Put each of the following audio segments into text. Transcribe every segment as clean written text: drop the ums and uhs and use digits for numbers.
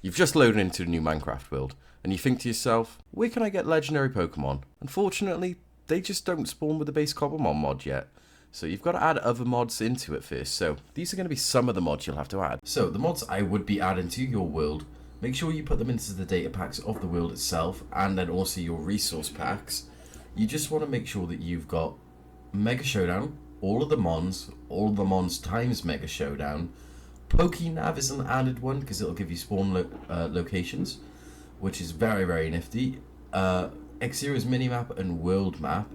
You've just loaded into a new Minecraft world, and you think to yourself, where can I get legendary Pokemon? Unfortunately, they just don't spawn with the base Cobblemon mod yet. So you've got to add other mods into it first. So these are going to be some of the mods you'll have to add. So the mods I would be adding to your world, make sure you put them into the data packs of the world itself, and then also your resource packs. You just want to make sure that you've got Mega Showdown, all of the Mons times Mega Showdown. Pokénav is an added one because it'll give you spawn locations, which is very, very nifty. X-Zero's minimap and world map,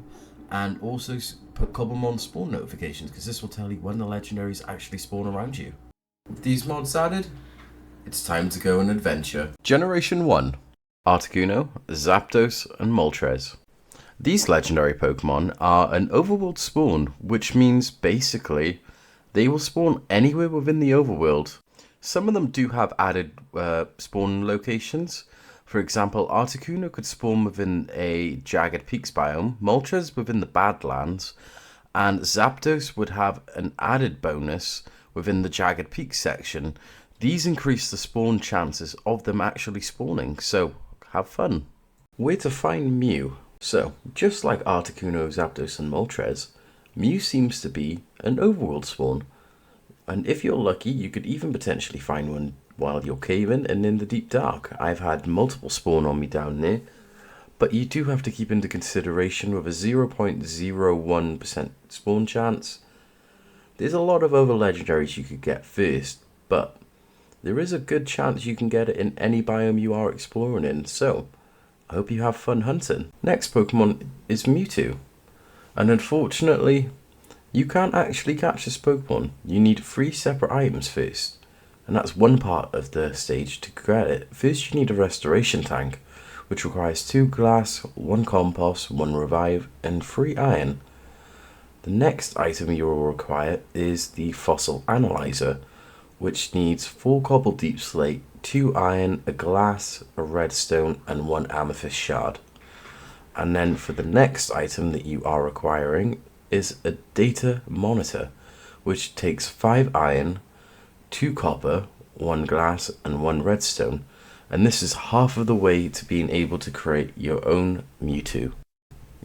and also put Cobblemon spawn notifications because this will tell you when the legendaries actually spawn around you. With these mods added, it's time to go on an adventure. Generation 1, Articuno, Zapdos, and Moltres. These legendary Pokemon are an overworld spawn, which means basically they will spawn anywhere within the overworld. Some of them do have added spawn locations. For example, Articuno could spawn within a Jagged Peaks biome, Moltres within the Badlands, and Zapdos would have an added bonus within the Jagged Peaks section. These increase the spawn chances of them actually spawning, so have fun. Where to find Mew? So, just like Articuno, Zapdos, and Moltres, Mew seems to be an overworld spawn, and if you're lucky, you could even potentially find one while you're caving and in the deep dark. I've had multiple spawn on me down there, but you do have to keep into consideration with a 0.01% spawn chance. There's a lot of other legendaries you could get first, but there is a good chance you can get it in any biome you are exploring in, so I hope you have fun hunting. Next Pokemon is Mewtwo. And unfortunately, you can't actually catch this Pokemon. You need 3 separate items first. And that's one part of the stage to get it. First you need a restoration tank, which requires 2 glass, 1 compost, 1 revive, and 3 iron. The next item you will require is the fossil analyzer, which needs 4 cobble deep slate, 2 iron, a glass, a redstone, and 1 amethyst shard. And then for the next item that you are requiring is a data monitor, which takes 5 iron, 2 copper, 1 glass, and 1 redstone. And this is half of the way to being able to create your own Mewtwo.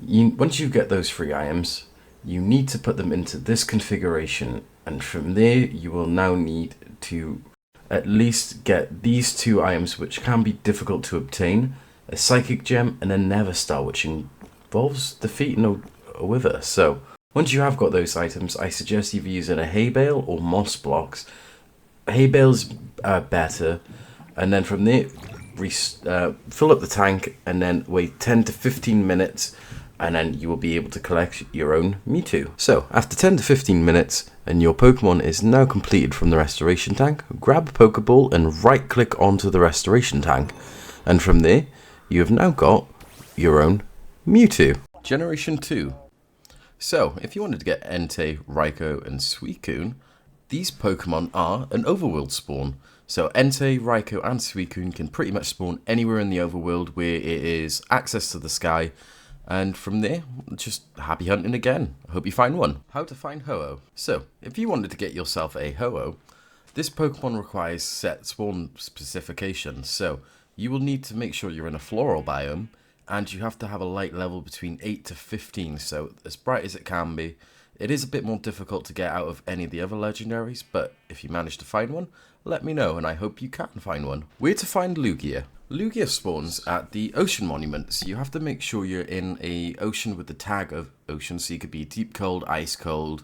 Once you get those 3 items, you need to put them into this configuration, and from there you will now need to at least get these 2 items, which can be difficult to obtain: a Psychic Gem and a Nether Star, which involves defeating a Wither. So once you have got those items, I suggest either using a hay bale or moss blocks. Hay bale's better, and then from there fill up the tank and then wait 10 to 15 minutes, and then you will be able to collect your own Mewtwo. So after 10 to 15 minutes and your Pokemon is now completed from the restoration tank, grab a Pokeball and right click onto the restoration tank, and from there you have now got your own Mewtwo. Generation 2. So if you wanted to get Entei, Raikou, and Suicune, these Pokemon are an overworld spawn. So Entei, Raikou, and Suicune can pretty much spawn anywhere in the overworld where it is access to the sky. And from there, just happy hunting again. I hope you find one. How to find Ho-Oh. So, if you wanted to get yourself a Ho-Oh, this Pokemon requires set spawn specifications. So, you will need to make sure you're in a floral biome, and you have to have a light level between 8 to 15, so as bright as it can be. It is a bit more difficult to get out of any of the other legendaries, but if you manage to find one, let me know, and I hope you can find one. Where to find Lugia? Lugia spawns at the ocean monuments. You have to make sure you're in a ocean with the tag of ocean, so you could be deep cold, ice cold,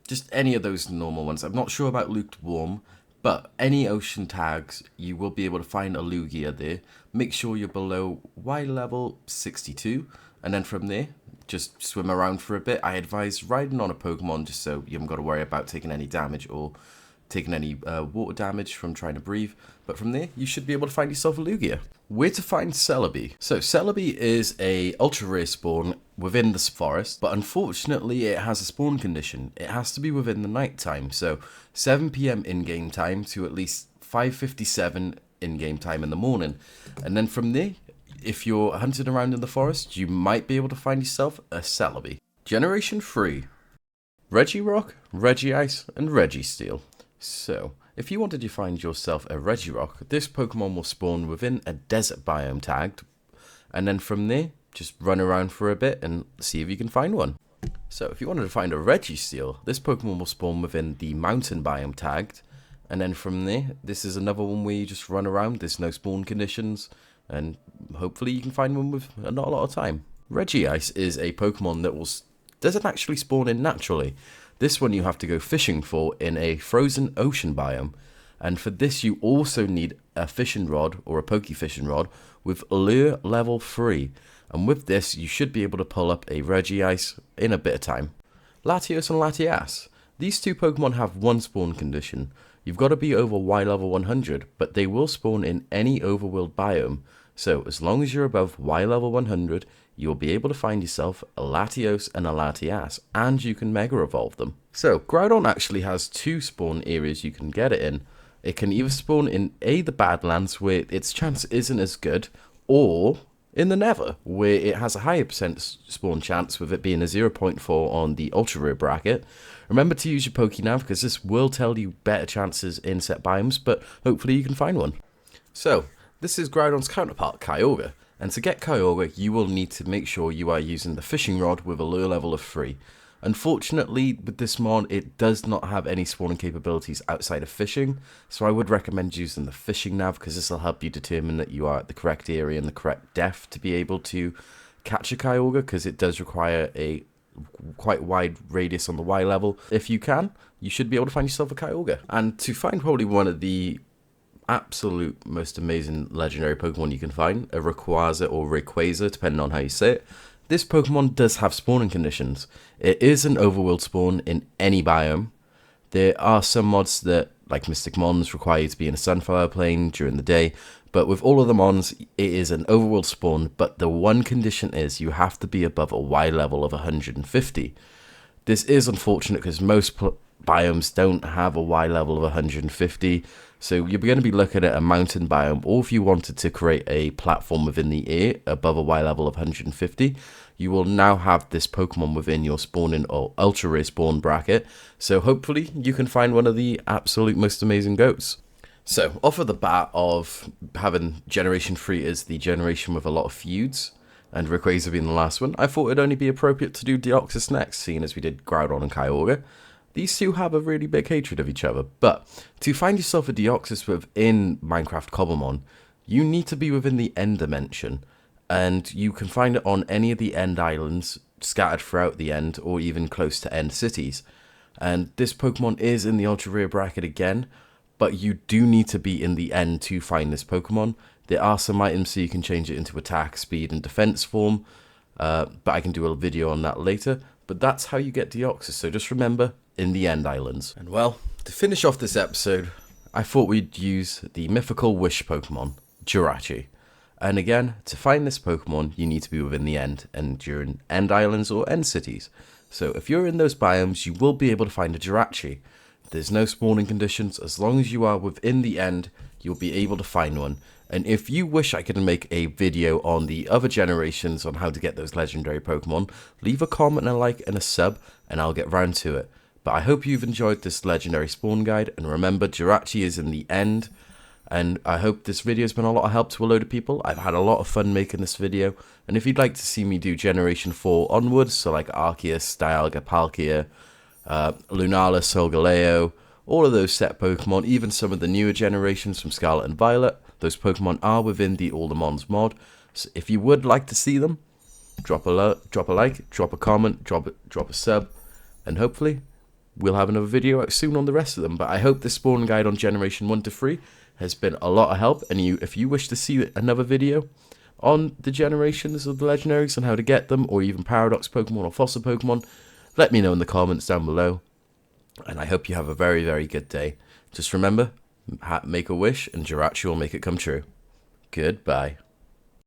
just any of those normal ones. I'm not sure about lukewarm, but any ocean tags, you will be able to find a Lugia there. Make sure you're below Y level 62, and then from there, just swim around for a bit. I advise riding on a Pokemon just so you haven't got to worry about taking any damage or taking any water damage from trying to breathe. But from there, you should be able to find yourself a Lugia. Where to find Celebi? So Celebi is a ultra rare spawn within the forest, but unfortunately it has a spawn condition. It has to be within the night time, so 7 PM in-game time to at least 5:57 in-game time in the morning. And then from there, if you're hunting around in the forest, you might be able to find yourself a Celebi. Generation 3. Regirock, Regice, and Registeel. So, If you wanted to find yourself a Regirock, this Pokemon will spawn within a desert biome tagged, and then from there, just run around for a bit and see if you can find one. So if you wanted to find a Registeel, this Pokemon will spawn within the mountain biome tagged, and then from there, this is another one where you just run around, there's no spawn conditions, and hopefully you can find one with not a lot of time. Regice is a Pokemon that doesn't actually spawn in naturally. This one you have to go fishing for in a frozen ocean biome, and for this you also need a fishing rod or a Poke Fishing Rod with Lure level 3, and with this you should be able to pull up a Regice in a bit of time. Latios and Latias. These two Pokemon have one spawn condition. You've got to be over Y level 100, but they will spawn in any overworld biome, so as long as you're above Y level 100, you'll be able to find yourself a Latios and a Latias, and you can Mega Evolve them. So, Groudon actually has two spawn areas you can get it in. It can either spawn in the Badlands, where its chance isn't as good, or in the Nether, where it has a higher percent spawn chance, with it being a 0.4 on the Ultra Rare bracket. Remember to use your Pokénav, because this will tell you better chances in set biomes, but hopefully you can find one. So, this is Groudon's counterpart, Kyogre. And to get Kyogre, you will need to make sure you are using the fishing rod with a lure level of 3. Unfortunately, with this mod, it does not have any spawning capabilities outside of fishing, so I would recommend using the fishing nav, because this will help you determine that you are at the correct area and the correct depth to be able to catch a Kyogre, because it does require a quite wide radius on the Y level. If you can, you should be able to find yourself a Kyogre. And to find probably one of the absolute most amazing legendary Pokemon you can find, a Rayquaza or Rayquaza, depending on how you say it, this Pokemon does have spawning conditions. It is an overworld spawn in any biome. There are some mods that, like Mystic Mons, require you to be in a sunflower plane during the day, but with all of the Mons, it is an overworld spawn, but the one condition is you have to be above a Y level of 150. This is unfortunate because most biomes don't have a Y level of 150, so you're going to be looking at a mountain biome, or if you wanted to create a platform within the air above a Y level of 150, you will now have this Pokemon within your spawning or ultra rare spawn bracket, so hopefully you can find one of the absolute most amazing goats. So, off of the bat of having Generation 3 is the generation with a lot of feuds, and Rayquaza being the last one, I thought it'd only be appropriate to do Deoxys next, seeing as we did Groudon and Kyogre. These two have a really big hatred of each other, but to find yourself a Deoxys within Minecraft Cobblemon, you need to be within the End Dimension, and you can find it on any of the End Islands scattered throughout the End, or even close to End Cities. And this Pokemon is in the Ultra Rare bracket again, but you do need to be in the End to find this Pokemon. There are some items so you can change it into attack, speed, and defense form, but I can do a video on that later. But that's how you get Deoxys, so just remember, in the End Islands. And well, to finish off this episode, I thought we'd use the mythical wish Pokemon, Jirachi. And again, to find this Pokemon, you need to be within the End, and you're in End Islands or End Cities. So if you're in those biomes, you will be able to find a Jirachi. There's no spawning conditions. As long as you are within the End, you'll be able to find one. And if you wish I could make a video on the other generations on how to get those legendary Pokemon, leave a comment, and a like, and a sub, and I'll get round to it. But I hope you've enjoyed this legendary spawn guide, and remember, Jirachi is in the End, and I hope this video has been a lot of help to a load of people. I've had a lot of fun making this video, and if you'd like to see me do Generation 4 onwards, so like Arceus, Dialga, Palkia, Lunala, Solgaleo, all of those set Pokemon, even some of the newer generations from Scarlet and Violet, those Pokemon are within the All the Mons mod. So if you would like to see them, drop a like, drop a comment, drop a sub, and hopefully we'll have another video out soon on the rest of them. But I hope this spawn guide on Generation 1 to 3 has been a lot of help, and if you wish to see another video on the generations of the legendaries and how to get them, or even Paradox Pokemon or Fossil Pokemon, let me know in the comments down below. And I hope you have a very, very good day. Just remember, make a wish and Jirachi will make it come true. Goodbye.